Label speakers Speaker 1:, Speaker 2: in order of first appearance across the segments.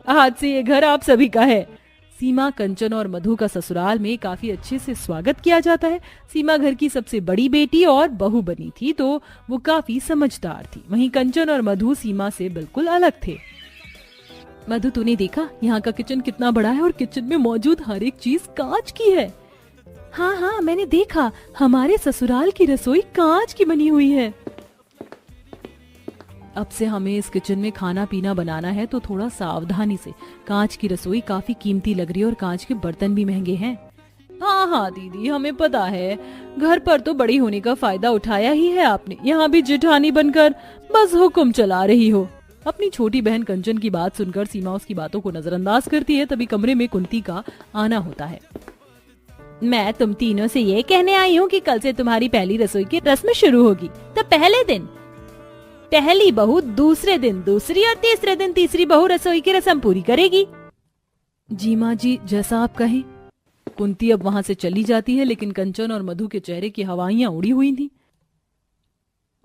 Speaker 1: आज से ये घर आप सभी का है। सीमा, कंचन और मधु का ससुराल में काफी अच्छे से स्वागत किया जाता है। सीमा घर की सबसे बड़ी बेटी और बहू बनी थी, तो वो काफी समझदार थी। वहीं कंचन और मधु सीमा से बिल्कुल अलग थे। मधु, तूने देखा यहाँ का किचन कितना बड़ा है और किचन में मौजूद हर एक चीज कांच की है। हाँ हाँ, मैंने देखा, हमारे ससुराल की रसोई कांच की बनी हुई है। अब से हमें इस किचन में खाना पीना बनाना है तो थोड़ा सावधानी से। कांच की रसोई काफी कीमती लग रही है और कांच के बर्तन भी महंगे हैं। हाँ हाँ दीदी, हमें पता है। घर पर तो बड़ी होने का फायदा उठाया ही है आपने, यहाँ भी जेठानी बनकर बस हुक्म चला रही हो। अपनी छोटी बहन कंचन की बात सुनकर सीमा उसकी बातों को नजरअंदाज करती है। तभी कमरे में कुंती का आना होता है। मैं तुम तीनों से ये कहने आई हूँ कि कल से तुम्हारी पहली रसोई की रस्म शुरू होगी। तो पहले दिन पहली बहू, दूसरे दिन दूसरी और तीसरे दिन तीसरी बहू रसोई की रस्म पूरी करेगी। जी माँ जी, जैसा आप कहें। कुंती अब वहां से चली जाती है, लेकिन कंचन और मधु के चेहरे की हवाइयां उड़ी हुई थी।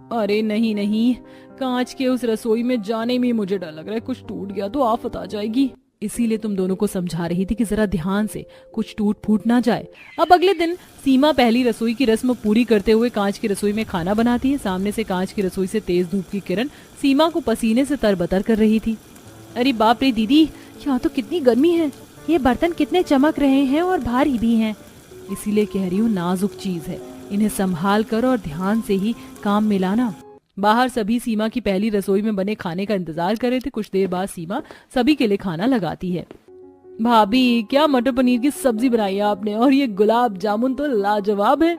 Speaker 1: अरे नहीं नहीं, कांच के उस रसोई में जाने में मुझे डर लग रहा है, कुछ टूट गया तो आफत आ जाएगी। इसीलिए तुम दोनों को समझा रही थी कि जरा ध्यान से, कुछ टूट फूट ना जाए। अब अगले दिन सीमा पहली रसोई की रस्म पूरी करते हुए कांच की रसोई में खाना बनाती है। सामने से कांच की रसोई से तेज धूप की किरण सीमा को पसीने से तरबतर कर रही थी। अरे बाप रे दीदी, यहाँ तो कितनी गर्मी है। ये बर्तन कितने चमक रहे हैं और भारी भी हैं। इसीलिए कह रही हूँ, नाजुक चीज है, इन्हें संभाल कर और ध्यान से ही काम मिलाना। बाहर सभी सीमा की पहली रसोई में बने खाने का इंतजार कर रहे थे। कुछ देर बाद सीमा सभी के लिए खाना लगाती है। भाभी, क्या मटर पनीर की सब्जी बनाई है आपने, और ये गुलाब जामुन तो लाजवाब है।